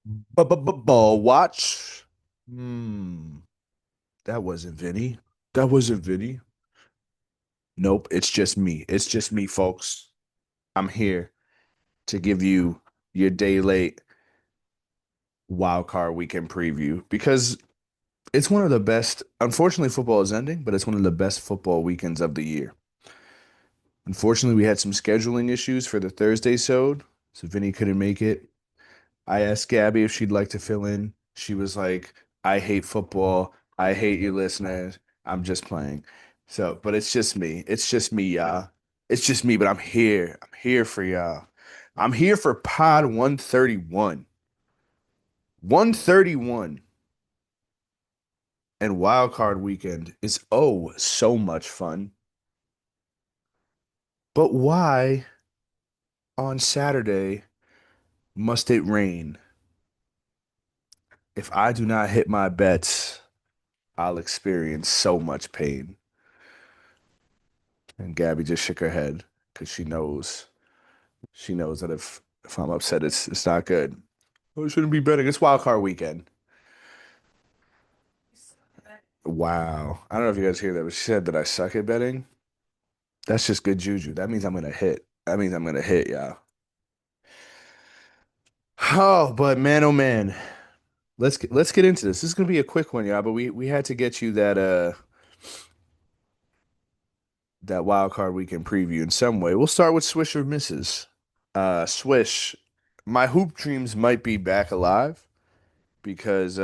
Ball watch. Hmm. That wasn't Vinny. That wasn't Vinny. Nope, it's just me. It's just me, folks. I'm here to give you your day late wildcard weekend preview because it's one of the best. Unfortunately, football is ending, but it's one of the best football weekends of the year. Unfortunately, we had some scheduling issues for the Thursday sode, so Vinny couldn't make it. I asked Gabby if she'd like to fill in. She was like, I hate football. I hate you listeners. I'm just playing. So, but it's just me. It's just me, y'all. It's just me, but I'm here. I'm here for y'all. I'm here for Pod 131. 131 and Wild Card Weekend is oh so much fun. But why on Saturday must it rain? If I do not hit my bets, I'll experience so much pain. And Gabby just shook her head because she knows that if I'm upset, it's not good. Oh, it shouldn't be betting. It's wild card weekend. Wow. I don't know if you guys hear that, but she said that I suck at betting. That's just good juju. That means I'm gonna hit. That means I'm gonna hit, y'all. Oh, but man, oh man. Let's get into this. This is gonna be a quick one, y'all, but we had to get you that wild card weekend preview in some way. We'll start with Swish or Misses. Swish, my hoop dreams might be back alive because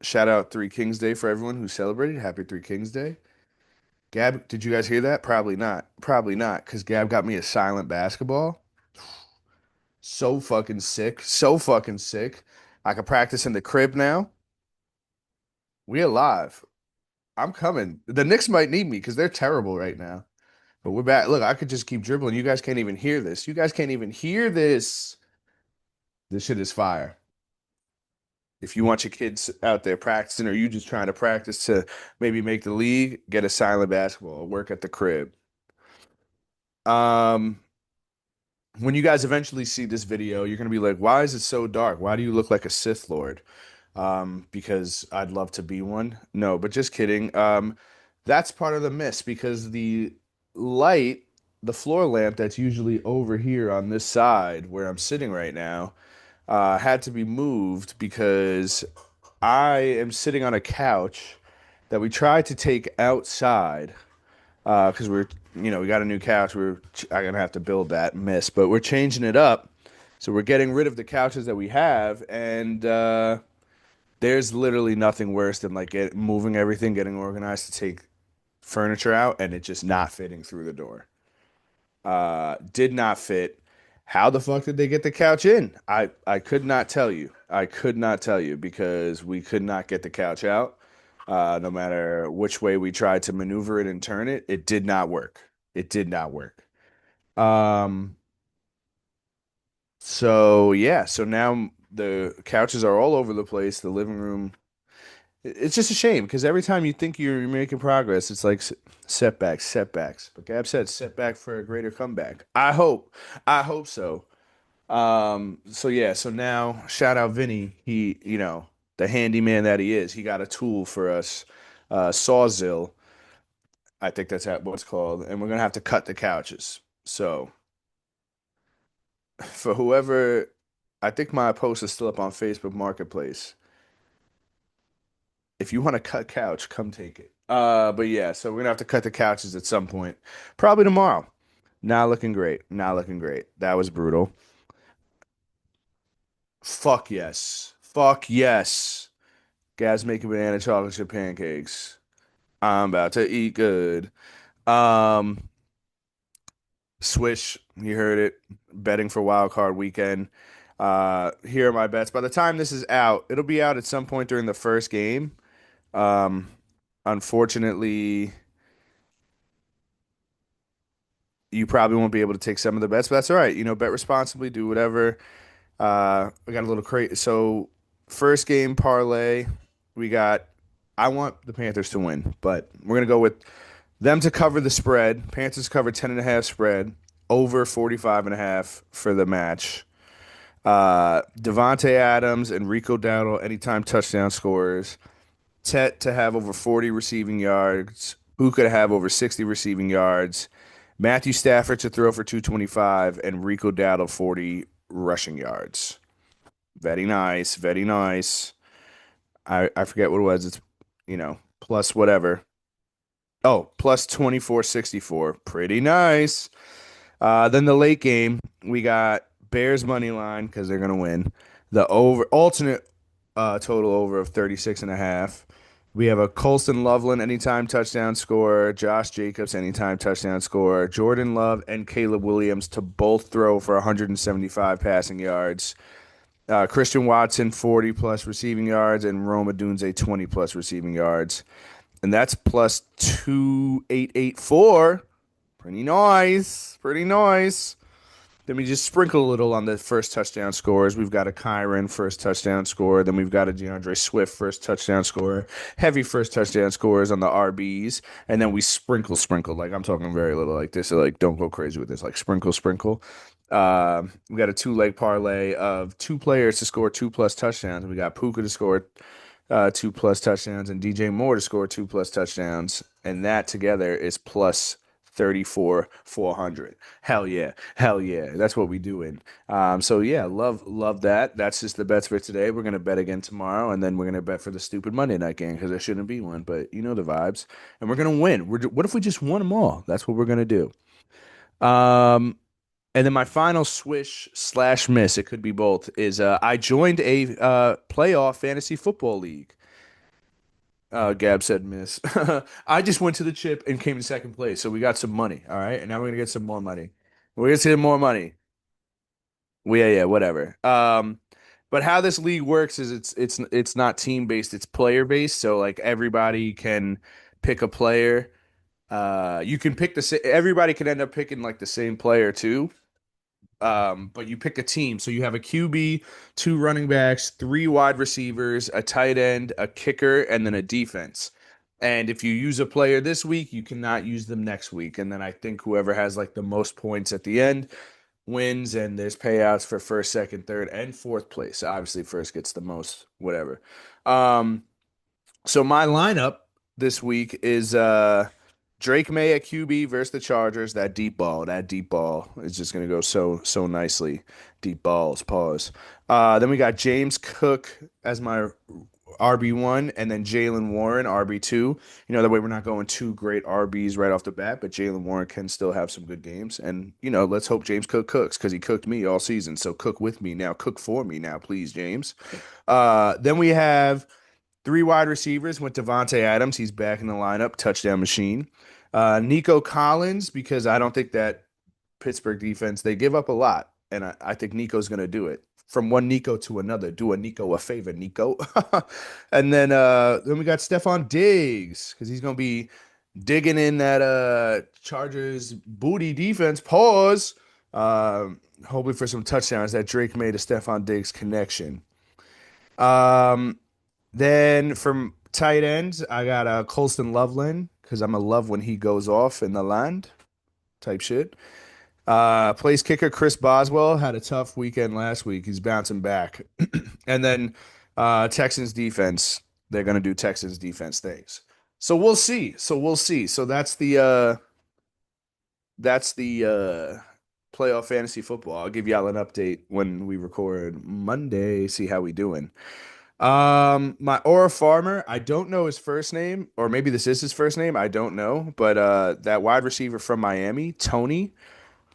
shout out Three Kings Day for everyone who celebrated. Happy Three Kings Day. Gab, did you guys hear that? Probably not. Probably not, because Gab got me a silent basketball. So fucking sick. So fucking sick. I can practice in the crib now. We alive. I'm coming. The Knicks might need me because they're terrible right now. But we're back. Look, I could just keep dribbling. You guys can't even hear this. You guys can't even hear this. This shit is fire. If you want your kids out there practicing or you just trying to practice to maybe make the league, get a silent basketball, work at the crib. Um, when you guys eventually see this video, you're gonna be like, why is it so dark? Why do you look like a Sith Lord? Because I'd love to be one. No, but just kidding. That's part of the miss because the light, the floor lamp that's usually over here on this side where I'm sitting right now, had to be moved because I am sitting on a couch that we tried to take outside because we got a new couch. I'm gonna have to build that mess, but we're changing it up. So we're getting rid of the couches that we have, and there's literally nothing worse than like moving everything, getting organized to take furniture out, and it just not fitting through the door. Did not fit. How the fuck did they get the couch in? I could not tell you. I could not tell you because we could not get the couch out. No matter which way we tried to maneuver it and turn it, it did not work. It did not work. Um, so yeah, so now the couches are all over the place. The living room. It's just a shame because every time you think you're making progress, it's like setbacks, setbacks. But Gab said setback for a greater comeback. I hope so. So yeah, so now shout out Vinny. He, the handyman that he is, he got a tool for us, Sawzall. I think that's what it's called, and we're gonna have to cut the couches. So for whoever, I think my post is still up on Facebook Marketplace. If you want to cut couch, come take it. But yeah, so we're gonna have to cut the couches at some point, probably tomorrow. Not looking great. Not looking great. That was brutal. Fuck yes. Fuck yes. Guys making banana chocolate chip pancakes. I'm about to eat good. Um, Swish, you heard it. Betting for wild card weekend. Here are my bets. By the time this is out, it'll be out at some point during the first game. Um, Unfortunately, you probably won't be able to take some of the bets, but that's all right. Bet responsibly, do whatever. We got a little crazy. So, first game parlay, we got. I want the Panthers to win, but we're gonna go with them to cover the spread. Panthers cover 10.5 spread over 45.5 for the match. Devontae Adams and Rico Dowdle anytime touchdown scorers. Tet to have over 40 receiving yards. Puka to have over 60 receiving yards. Matthew Stafford to throw for 225 and Rico Dowdle 40 rushing yards. Very nice, very nice. I forget what it was. It's plus whatever. Oh, plus 2464. Pretty nice. Then the late game, we got Bears money line because they're gonna win. The over alternate total over of 36 and a half. We have a Colston Loveland anytime touchdown score, Josh Jacobs anytime touchdown score, Jordan Love and Caleb Williams to both throw for 175 passing yards. Christian Watson 40 plus receiving yards and Roma Dunze 20 plus receiving yards. And that's plus 2884. Pretty nice. Pretty nice. Then we just sprinkle a little on the first touchdown scores. We've got a Kyron first touchdown score. Then we've got a DeAndre Swift first touchdown score. Heavy first touchdown scores on the RBs. And then we sprinkle. Like I'm talking very little like this. So like don't go crazy with this. Like sprinkle. We got a two-leg parlay of two players to score two plus touchdowns. We got Puka to score two plus touchdowns and DJ Moore to score two plus touchdowns. And that together is plus 34 400. Hell yeah. Hell yeah. That's what we doing. So yeah, love that. That's just the bets for today. We're gonna bet again tomorrow, and then we're gonna bet for the stupid Monday night game because there shouldn't be one, but you know the vibes. And we're gonna win. What if we just won them all? That's what we're gonna do. Um, and then my final swish slash miss, it could be both, is I joined a playoff fantasy football league. Gab said miss. I just went to the chip and came in second place, so we got some money. All right, and now we're gonna get some more money. We're gonna get more money. Yeah, whatever. But how this league works is it's not team based, it's player based. So like everybody can pick a player. You can pick everybody can end up picking like the same player too. But you pick a team. So you have a QB, two running backs, three wide receivers, a tight end, a kicker, and then a defense. And if you use a player this week, you cannot use them next week. And then I think whoever has like the most points at the end wins, and there's payouts for first, second, third, and fourth place. Obviously, first gets the most, whatever. Um, so my lineup this week is Drake May at QB versus the Chargers. That deep ball, is just gonna go so nicely. Deep balls, pause. Then we got James Cook as my RB1, and then Jalen Warren RB2. That way we're not going two great RBs right off the bat, but Jalen Warren can still have some good games. And let's hope James Cook cooks because he cooked me all season. So cook with me now, cook for me now, please, James. Then we have three wide receivers with Devontae Adams. He's back in the lineup, touchdown machine. Nico Collins, because I don't think that Pittsburgh defense, they give up a lot. And I think Nico's going to do it. From one Nico to another. Do a Nico a favor, Nico. And then we got Stephon Diggs, because he's going to be digging in that Chargers booty defense. Pause. Hoping for some touchdowns. That Drake made a Stephon Diggs connection. Then from tight ends, I got Colston Loveland because I'm a love when he goes off in the land type shit. Place kicker Chris Boswell had a tough weekend last week. He's bouncing back. And then Texans defense, they're gonna do Texans defense things. So we'll see. So that's the playoff fantasy football. I'll give y'all an update when we record Monday, see how we doing. My Aura Farmer, I don't know his first name, or maybe this is his first name. I don't know, but that wide receiver from Miami, Tony.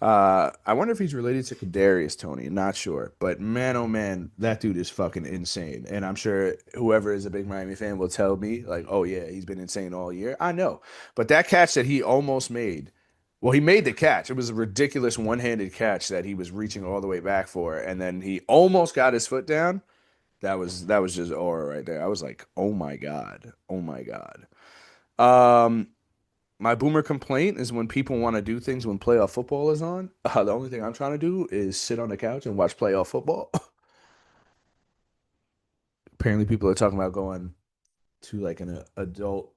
I wonder if he's related to Kadarius Tony. Not sure, but man, oh man, that dude is fucking insane. And I'm sure whoever is a big Miami fan will tell me, like, oh yeah, he's been insane all year. I know, but that catch that he almost made. Well, he made the catch. It was a ridiculous one-handed catch that he was reaching all the way back for, and then he almost got his foot down. That was just aura right there. I was like, oh my God. Oh my God. Um, my boomer complaint is when people want to do things when playoff football is on. The only thing I'm trying to do is sit on the couch and watch playoff football. Apparently, people are talking about going to like an adult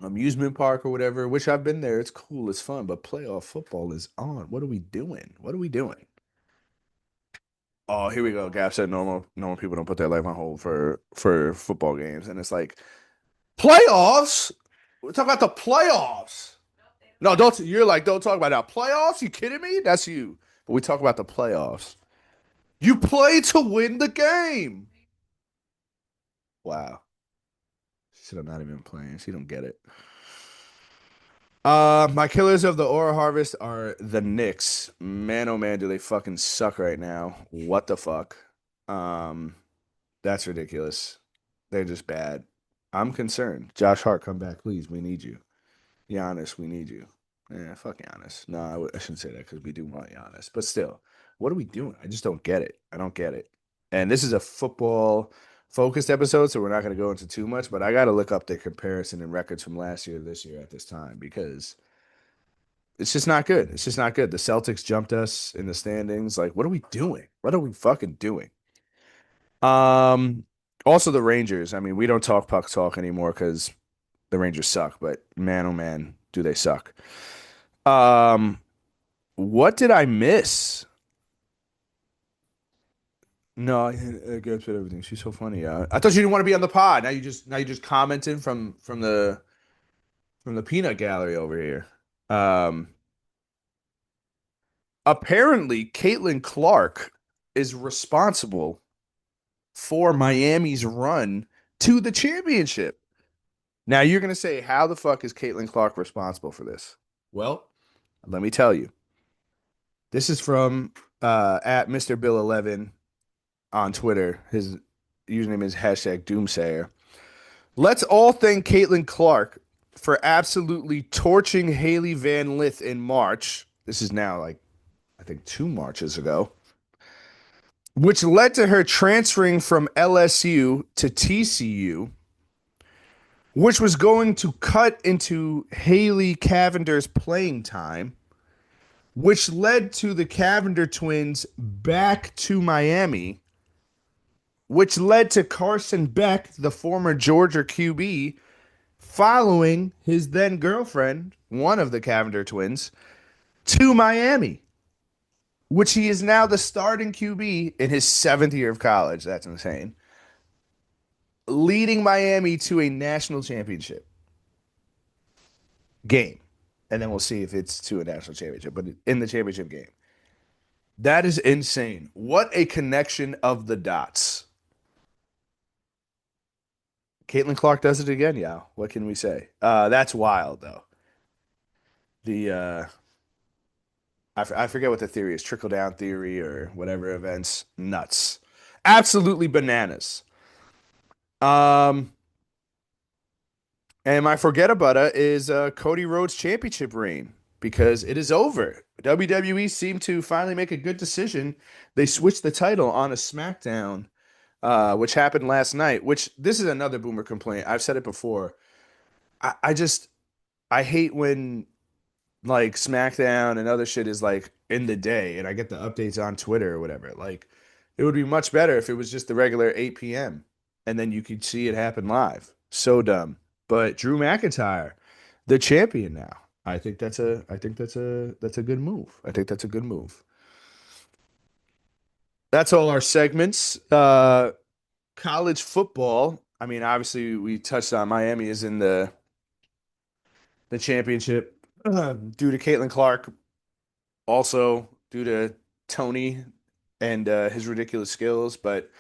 amusement park or whatever, which I've been there. It's cool, it's fun, but playoff football is on. What are we doing? What are we doing? Oh, here we go. Gap said normal people don't put their life on hold for football games, and it's like playoffs. We're talking about the playoffs. No, don't. You're like, don't talk about that playoffs. You kidding me? That's you. But we talk about the playoffs. You play to win the game. Wow. Should have not even been playing. She don't get it. My killers of the Aura Harvest are the Knicks. Man, oh man, do they fucking suck right now. What the fuck? Um, that's ridiculous. They're just bad. I'm concerned. Josh Hart, come back, please. We need you. Giannis, we need you. Yeah, fuck Giannis. No, I shouldn't say that because we do want Giannis. But still, what are we doing? I just don't get it. I don't get it. And this is a football focused episode, so we're not going to go into too much. But I got to look up the comparison and records from last year to this year at this time because it's just not good. It's just not good. The Celtics jumped us in the standings. Like, what are we doing? What are we fucking doing? Um, Also the Rangers. I mean, we don't talk puck talk anymore because the Rangers suck, but man, oh man, do they suck. Um, what did I miss? No, I guess with everything. She's so funny. I thought you didn't want to be on the pod. Now you just commenting from the peanut gallery over here. Um, Apparently, Caitlin Clark is responsible for Miami's run to the championship. Now you're gonna say, how the fuck is Caitlin Clark responsible for this? Well, let me tell you. This is from at Mr. Bill 11 on Twitter. His username is hashtag Doomsayer. Let's all thank Caitlin Clark for absolutely torching Haley Van Lith in March. This is now like, I think, 2 Marches ago, which led to her transferring from LSU to TCU, which was going to cut into Haley Cavender's playing time, which led to the Cavender twins back to Miami, which led to Carson Beck, the former Georgia QB, following his then girlfriend, one of the Cavender twins, to Miami, which he is now the starting QB in his 7th year of college. That's insane. Leading Miami to a national championship game. And then we'll see if it's to a national championship, but in the championship game. That is insane. What a connection of the dots. Caitlin Clark does it again, yeah. What can we say? That's wild, though. The I forget what the theory is, trickle down theory or whatever events. Nuts, absolutely bananas. Um, and my forget about it is Cody Rhodes championship reign because it is over. WWE seemed to finally make a good decision. They switched the title on a SmackDown, which happened last night. Which this is another boomer complaint. I've said it before. I just I hate when like SmackDown and other shit is like in the day and I get the updates on Twitter or whatever. Like it would be much better if it was just the regular 8 p.m. and then you could see it happen live. So dumb. But Drew McIntyre, the champion now. I think that's a good move. I think that's a good move. That's all our segments. College football. I mean, obviously we touched on Miami is in the championship due to Caitlin Clark, also due to Tony and his ridiculous skills. But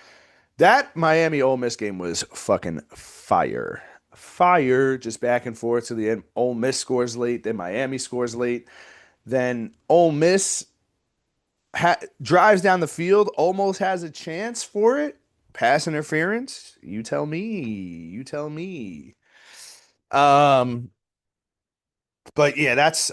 that Miami Ole Miss game was fucking fire. Fire, just back and forth to the end. Ole Miss scores late, then Miami scores late. Then Ole Miss drives down the field, almost has a chance for it. Pass interference. You tell me. You tell me. Um, But yeah, that's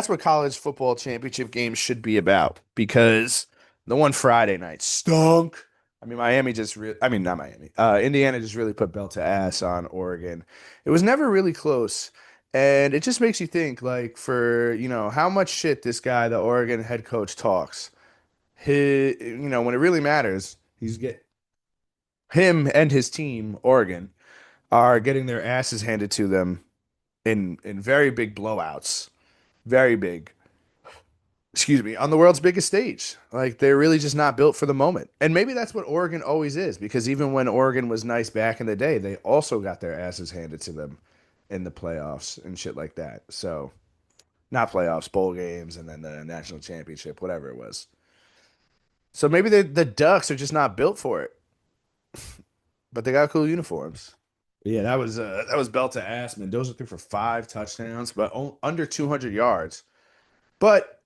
what college football championship games should be about because the one Friday night stunk. I mean, not Miami. Indiana just really put belt to ass on Oregon. It was never really close. And it just makes you think, like, for, how much shit this guy, the Oregon head coach, talks. When it really matters, him and his team, Oregon, are getting their asses handed to them in very big blowouts. Very big. excuse me, on the world's biggest stage. Like they're really just not built for the moment. And maybe that's what Oregon always is, because even when Oregon was nice back in the day, they also got their asses handed to them in the playoffs and shit like that. So, not playoffs, bowl games, and then the national championship, whatever it was. So maybe the Ducks are just not built for it, but they got cool uniforms. Yeah, that was belt to ass, man. Those are through for 5 touchdowns, but under 200 yards. But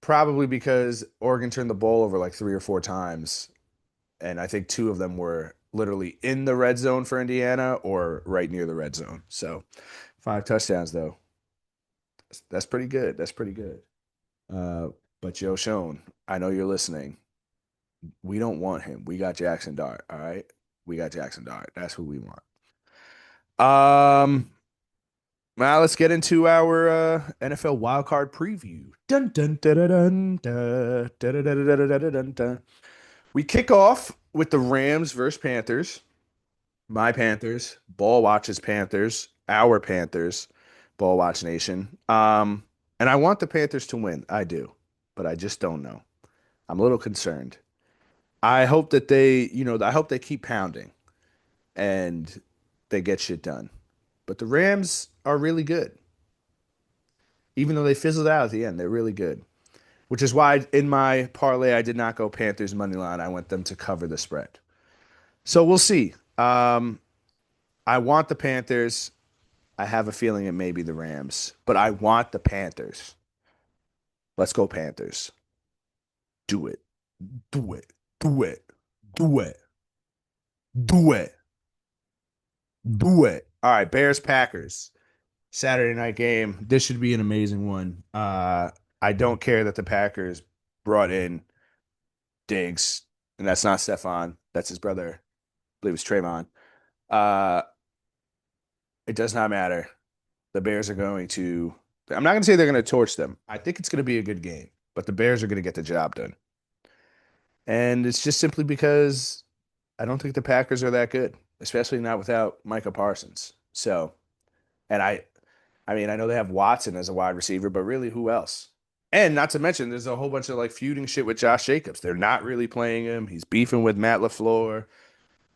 probably because Oregon turned the ball over like 3 or 4 times, and I think two of them were literally in the red zone for Indiana or right near the red zone. So 5 touchdowns though, that's pretty good. That's pretty good. Uh, but Joe Schoen, I know you're listening. We don't want him. We got Jackson Dart. All right, we got Jackson Dart. That's who we want. Um, Now let's get into our NFL wildcard preview. Dun dun dun dun dun dun dun dun dun dun dun dun dun. We kick off with the Rams versus Panthers. My Panthers, Ball Watch's Panthers, our Panthers, Ball Watch Nation. And I want the Panthers to win. I do, but I just don't know. I'm a little concerned. I hope that I hope they keep pounding and they get shit done. But the Rams are really good. Even though they fizzled out at the end, they're really good. Which is why in my parlay, I did not go Panthers money line. I went them to cover the spread. So we'll see. I want the Panthers. I have a feeling it may be the Rams, but I want the Panthers. Let's go Panthers. Do it. Do it. Do it. Do it. Do it. Do it. All right, Bears Packers. Saturday night game. This should be an amazing one. I don't care that the Packers brought in Diggs, and that's not Stefan. That's his brother. I believe it's Trayvon. Uh, it does not matter. The Bears are going to. I'm not going to say they're going to torch them. I think it's going to be a good game, but the Bears are going to get the job done. And it's just simply because I don't think the Packers are that good, especially not without Micah Parsons. So, and I mean, I know they have Watson as a wide receiver, but really, who else? And not to mention, there's a whole bunch of like feuding shit with Josh Jacobs. They're not really playing him. He's beefing with Matt LaFleur.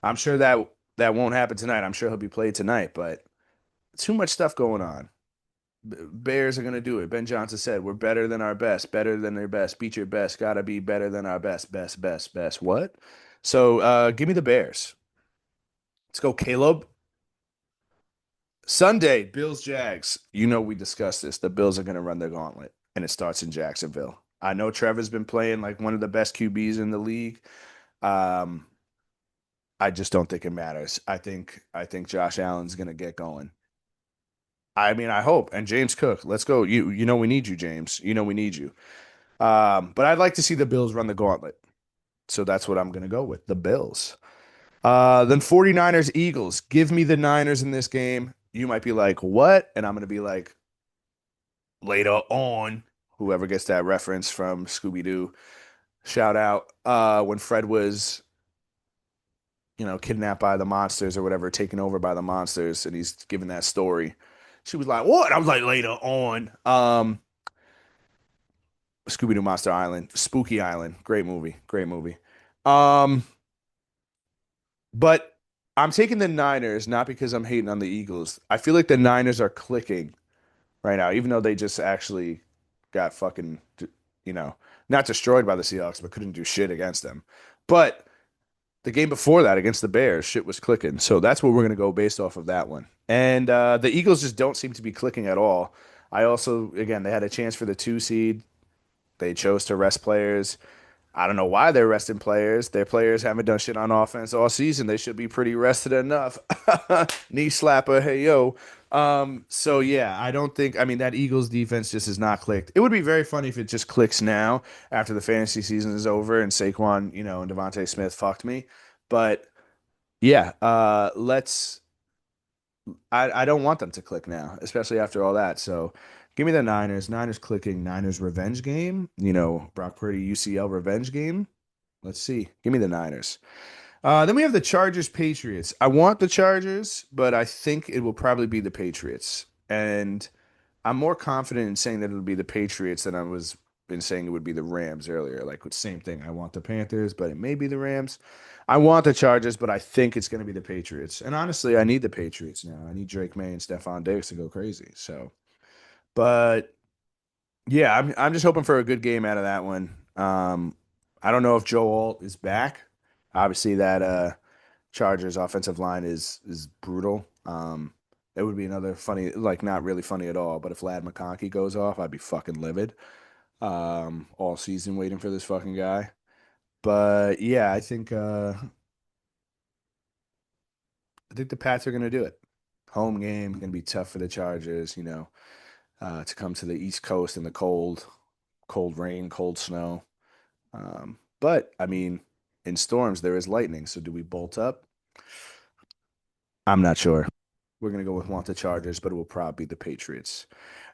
I'm sure that won't happen tonight. I'm sure he'll be played tonight, but too much stuff going on. Bears are going to do it. Ben Johnson said, "We're better than our best, better than their best. Beat your best. Got to be better than our best, best, best, best." What? So give me the Bears. Let's go, Caleb. Sunday, Bills Jags. You know we discussed this. The Bills are going to run their gauntlet, and it starts in Jacksonville. I know Trevor's been playing like one of the best QBs in the league. Um, I just don't think it matters. I think Josh Allen's going to get going. I mean, I hope. And James Cook, let's go. You know we need you, James. You know we need you. But I'd like to see the Bills run the gauntlet. So that's what I'm going to go with. The Bills. Then 49ers, Eagles. Give me the Niners in this game. You might be like, what? And I'm going to be like, later on, whoever gets that reference from Scooby Doo, shout out. When Fred was, kidnapped by the monsters or whatever, taken over by the monsters, and he's giving that story. She was like, what? I was like, later on. Scooby Doo Monster Island, Spooky Island. Great movie. Great movie. Um, but I'm taking the Niners not because I'm hating on the Eagles. I feel like the Niners are clicking right now, even though they just actually got fucking, you know, not destroyed by the Seahawks, but couldn't do shit against them. But the game before that against the Bears, shit was clicking. So that's what we're going to go based off of that one. And the Eagles just don't seem to be clicking at all. I also, again, they had a chance for the 2 seed. They chose to rest players. I don't know why they're resting players. Their players haven't done shit on offense all season. They should be pretty rested enough. Knee slapper, hey yo. So yeah, I don't think. I mean, that Eagles defense just has not clicked. It would be very funny if it just clicks now after the fantasy season is over and Saquon, and Devontae Smith fucked me. But yeah, let's. I don't want them to click now, especially after all that. So give me the Niners. Niners clicking. Niners revenge game. Brock Purdy UCL revenge game. Let's see. Give me the Niners. Then we have the Chargers Patriots. I want the Chargers, but I think it will probably be the Patriots. And I'm more confident in saying that it'll be the Patriots than I was been saying it would be the Rams earlier. Like, same thing. I want the Panthers, but it may be the Rams. I want the Chargers, but I think it's going to be the Patriots. And honestly, I need the Patriots now. I need Drake May and Stephon Diggs to go crazy. So, but yeah, I'm just hoping for a good game out of that one. I don't know if Joe Alt is back. Obviously, that Chargers offensive line is brutal. It would be another funny, like not really funny at all. But if Lad McConkey goes off, I'd be fucking livid. All season waiting for this fucking guy. But yeah, I think the Pats are gonna do it. Home game gonna be tough for the Chargers. To come to the East Coast in the cold, cold rain, cold snow. But I mean, in storms there is lightning. So do we bolt up? I'm not sure. We're gonna go with want the Chargers, but it will probably be the Patriots.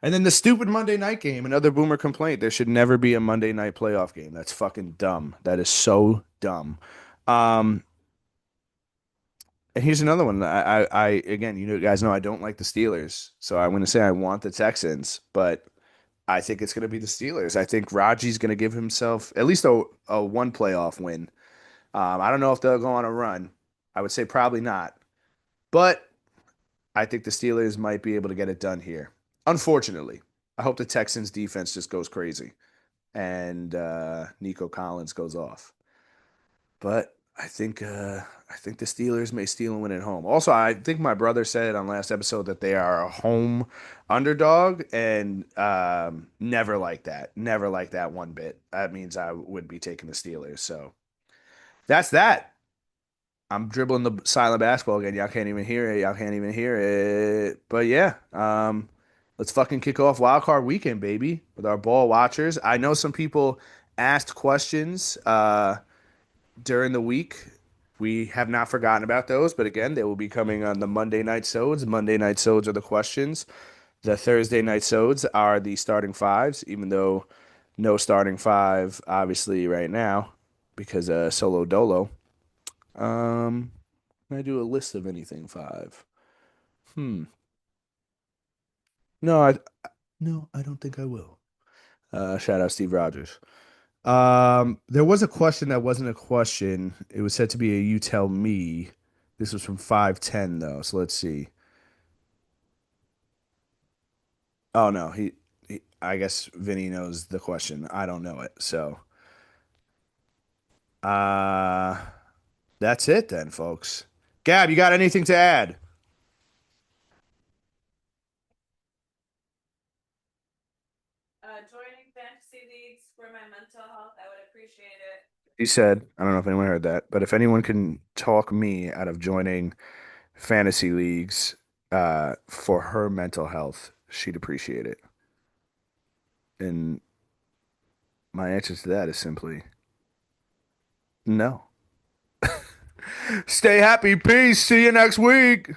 And then the stupid Monday night game, another boomer complaint. There should never be a Monday night playoff game. That's fucking dumb. That is so dumb. Um, and here's another one. Again, guys know I don't like the Steelers, so I'm gonna say I want the Texans, but I think it's gonna be the Steelers. I think Raji's gonna give himself at least a one playoff win. I don't know if they'll go on a run. I would say probably not, but I think the Steelers might be able to get it done here. Unfortunately, I hope the Texans defense just goes crazy and Nico Collins goes off. But I think the Steelers may steal and win at home. Also, I think my brother said on last episode that they are a home underdog, and never like that. Never like that one bit. That means I would be taking the Steelers. So that's that. I'm dribbling the silent basketball again. Y'all can't even hear it. Y'all can't even hear it. But yeah, let's fucking kick off wildcard weekend, baby, with our ball watchers. I know some people asked questions during the week. We have not forgotten about those, but again, they will be coming on the Monday night sods. Monday night sods are the questions. The Thursday night sods are the starting fives, even though no starting five, obviously, right now, because solo dolo. Can I do a list of anything five? Hmm. No, I don't think I will. Shout out Steve Rogers. There was a question that wasn't a question. It was said to be a you tell me. This was from 510 though, so let's see. Oh no, I guess Vinny knows the question. I don't know it. So, uh that's it then, folks. Gab, you got anything to add? He said, I don't know if anyone heard that, but if anyone can talk me out of joining fantasy leagues for her mental health, she'd appreciate it. And my answer to that is simply no. Stay happy. Peace. See you next week.